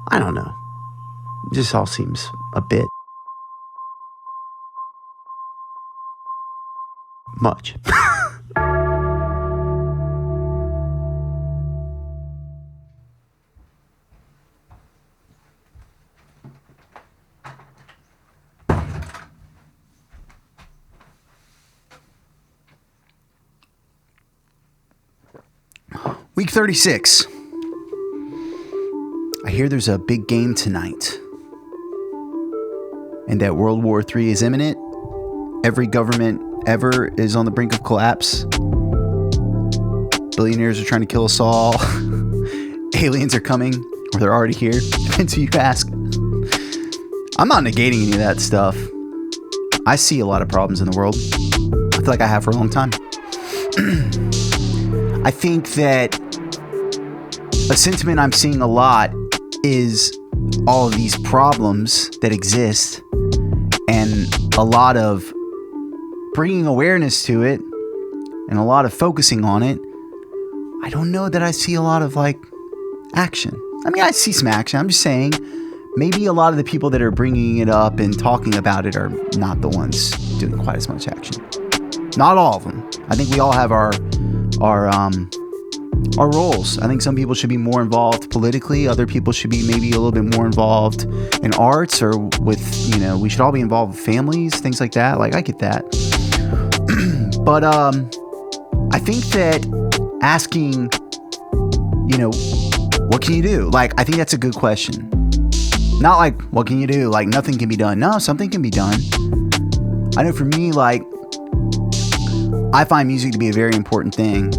I don't know. This all seems a bit much. Week 36. I hear there's a big game tonight, and that World War III is imminent. Every government ever is on the brink of collapse. Billionaires are trying to kill us all. Aliens are coming, or they're already here. Depends who you ask. I'm not negating any of that stuff. I see a lot of problems in the world. I feel like I have for a long time. I think that a sentiment I'm seeing a lot is all of these problems that exist and a lot of bringing awareness to it and a lot of focusing on it. I don't know that I see a lot of action. I mean, I see some action. I'm just saying maybe a lot of the people that are bringing it up and talking about it are not the ones doing quite as much action. Not all of them. I think we all have our roles. I think some people should be more involved politically. Other people should be maybe a little bit more involved in arts or with, we should all be involved with families, things like that. I get that. But I think that asking, what can you do? I think that's a good question. Not what can you do? Nothing can be done. No, something can be done. I know for me, I find music to be a very important thing.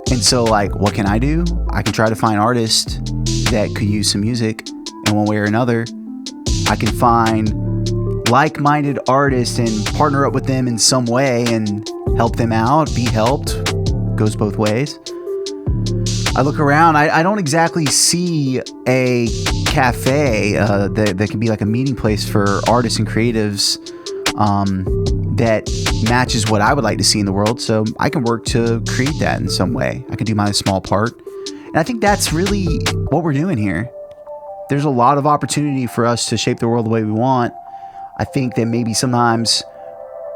And so, what can I do? I can try to find artists that could use some music in one way or another. I can find like-minded artists and partner up with them in some way and help them out, be helped. Goes both ways. I look around. I don't exactly see a cafe that could be a meeting place for artists and creatives that matches what I would like to see in the world. So I can work to create that in some way. I can do my small part. And I think that's really what we're doing here. There's a lot of opportunity for us to shape the world the way we want. I think that maybe sometimes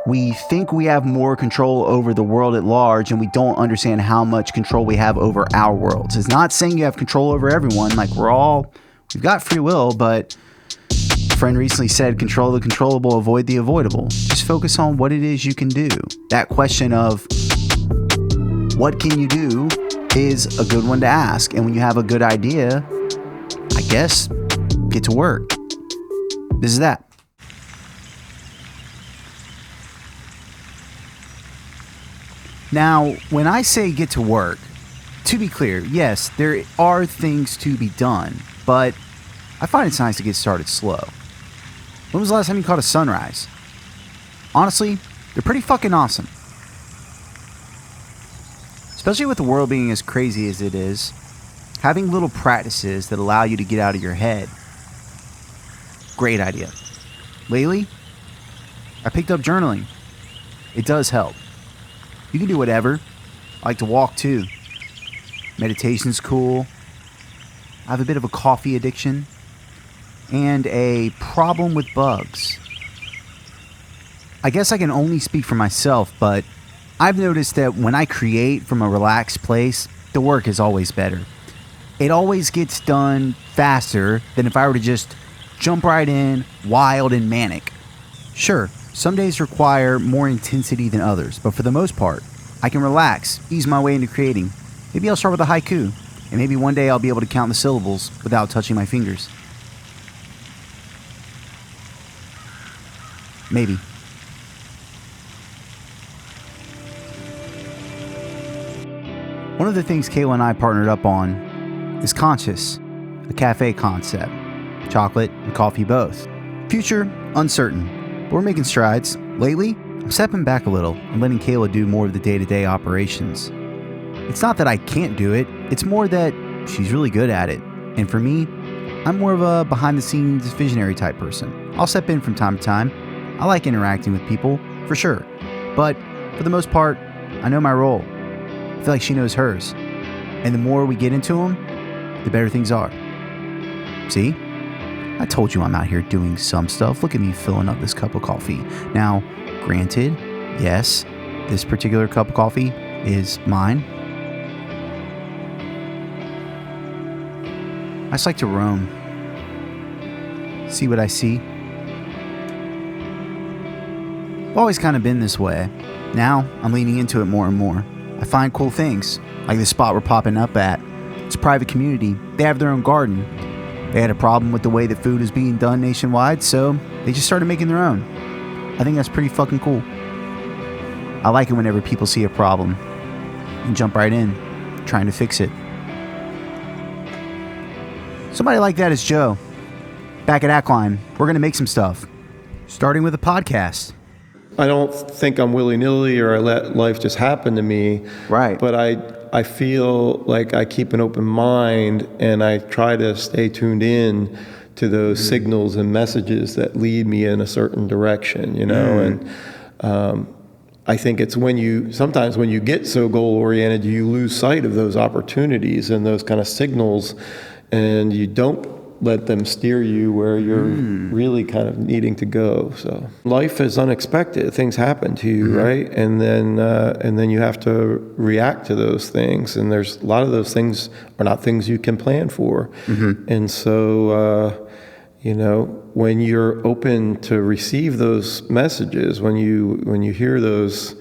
we think we have more control over the world at large, and we don't understand how much control we have over our worlds. It's not saying you have control over everyone. We've got free will, but a friend recently said, control the controllable, avoid the avoidable. Just focus on what it is you can do. That question of what can you do is a good one to ask. And when you have a good idea, I guess, get to work. This is that. Now, when I say get to work, to be clear, yes, there are things to be done, but I find it's nice to get started slow. When was the last time you caught a sunrise? Honestly, they're pretty fucking awesome. Especially with the world being as crazy as it is, having little practices that allow you to get out of your head. Great idea. Lately, I picked up journaling. It does help. You can do whatever. I like to walk too. Meditation's cool. I have a bit of a coffee addiction and a problem with bugs. I guess I can only speak for myself, but I've noticed that when I create from a relaxed place, the work is always better. It always gets done faster than if I were to just jump right in, wild and manic. Sure, some days require more intensity than others, but for the most part, I can relax, ease my way into creating. Maybe I'll start with a haiku, and maybe one day I'll be able to count the syllables without touching my fingers. Maybe. One of the things Kayla and I partnered up on is Conscious, a cafe concept. Chocolate and coffee both. Future, uncertain, but we're making strides. Lately, I'm stepping back a little and letting Kayla do more of the day-to-day operations. It's not that I can't do it, it's more that she's really good at it. And for me, I'm more of a behind-the-scenes visionary type person. I'll step in from time to time. I like interacting with people, for sure. But for the most part, I know my role. I feel like she knows hers. And the more we get into them, the better things are. See? I told you I'm out here doing some stuff. Look at me filling up this cup of coffee. Now, granted, yes, this particular cup of coffee is mine. I just like to roam. See what I see. I've always kind of been this way. Now, I'm leaning into it more and more. I find cool things, like the spot we're popping up at. It's a private community. They have their own garden. They had a problem with the way that food is being done nationwide, so they just started making their own. I think that's pretty fucking cool. I like it whenever people see a problem and jump right in, trying to fix it. Somebody like that is Joe. Back at Ackline, we're going to make some stuff, starting with a podcast. I don't think I'm willy-nilly or I let life just happen to me. Right. But I feel like I keep an open mind and I try to stay tuned in to those signals and messages that lead me in a certain direction, you know. And I think it's sometimes when you get so goal-oriented, you lose sight of those opportunities and those kind of signals, and you don't let them steer you where you're really kind of needing to go. So life is unexpected. Things happen to you, right? And then you have to react to those things. And there's a lot of those things are not things you can plan for. And so, when you're open to receive those messages, when you hear those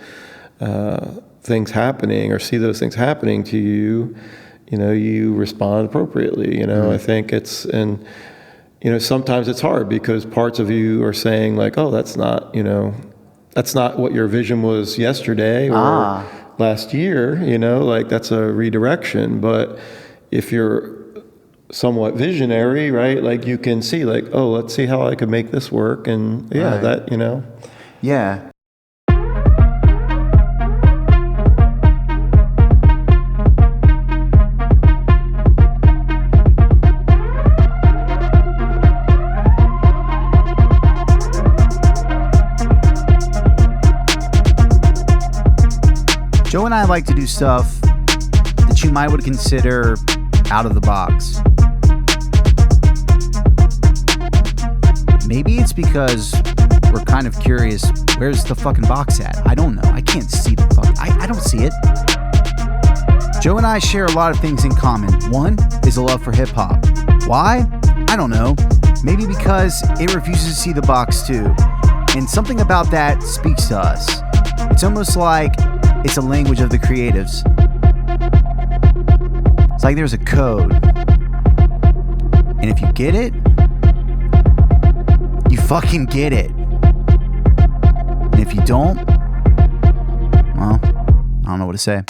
things happening or see those things happening to you, you respond appropriately. I think sometimes it's hard because parts of you are saying like, oh, that's not what your vision was yesterday or last year, like that's a redirection. But if you're somewhat visionary, right, like you can see like, oh, let's see how I could make this work. And Yeah. Joe and I like to do stuff that you might would consider out of the box. Maybe it's because we're kind of curious, where's the fucking box at? I don't know. I can't see the fuck. I don't see it. Joe and I share a lot of things in common. One is a love for hip hop. Why? I don't know. Maybe because it refuses to see the box too. And something about that speaks to us. It's almost like it's a language of the creatives. It's like there's a code. And if you get it, you fucking get it. And if you don't, well, I don't know what to say.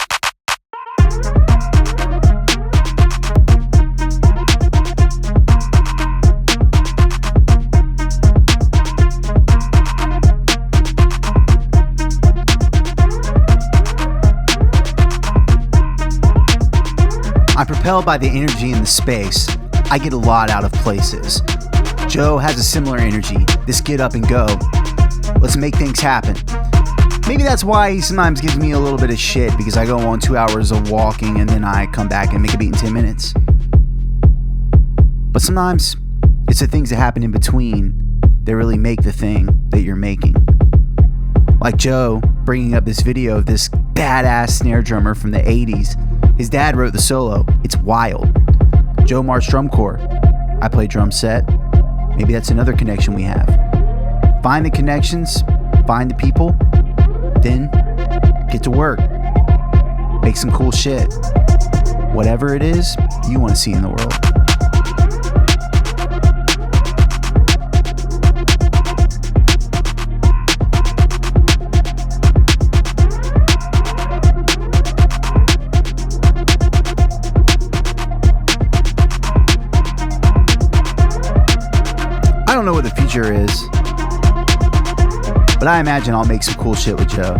I'm propelled by the energy in the space. I get a lot out of places. Joe has a similar energy. This get up and go. Let's make things happen. Maybe that's why he sometimes gives me a little bit of shit, because I go on 2 hours of walking and then I come back and make a beat in 10 minutes. But sometimes it's the things that happen in between that really make the thing that you're making. Like Joe bringing up this video of this badass snare drummer from the 80s. His dad wrote the solo. It's wild. Joe marched drum corps. I play drum set. Maybe that's another connection we have. Find the connections, find the people, then get to work. Make some cool shit. Whatever it is you want to see in the world. I don't know what the future is, but I imagine I'll make some cool shit with Joe.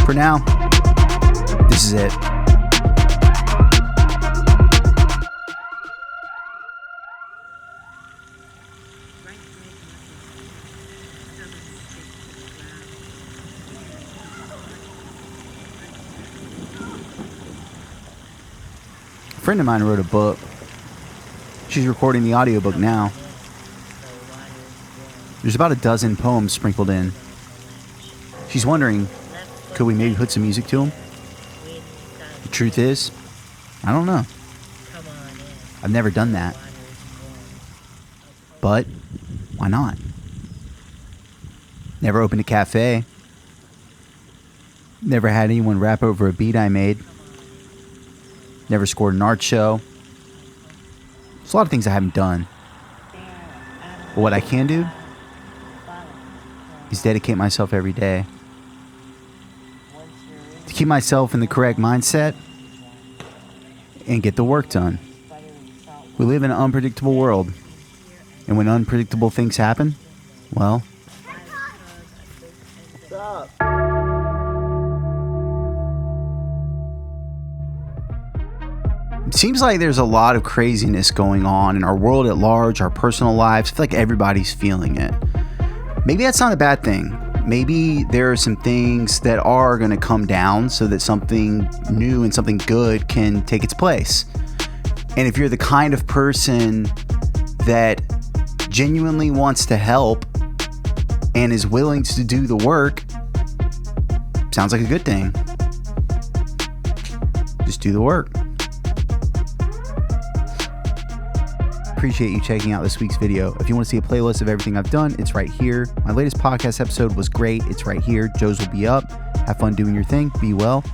For now, this is it. friend of mine wrote a book. She's recording the audiobook now. There's about a dozen poems sprinkled in. She's wondering, could we maybe put some music to them? The truth is, I don't know. I've never done that. But why not? Never opened a cafe. Never had anyone rap over a beat I made. Never scored an art show. There's a lot of things I haven't done. But what I can do is dedicate myself every day to keep myself in the correct mindset and get the work done. We live in an unpredictable world. And when unpredictable things happen, well, it seems like there's a lot of craziness going on in our world at large, our personal lives. I feel like everybody's feeling it. Maybe that's not a bad thing. Maybe there are some things that are going to come down so that something new and something good can take its place. And if you're the kind of person that genuinely wants to help and is willing to do the work, sounds like a good thing. Just do the work. Appreciate you checking out this week's video. If you want to see a playlist of everything I've done, it's right here. My latest podcast episode was great. It's right here. Joe's will be up. Have fun doing your thing. Be well.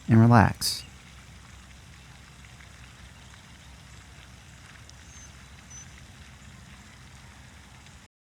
And relax.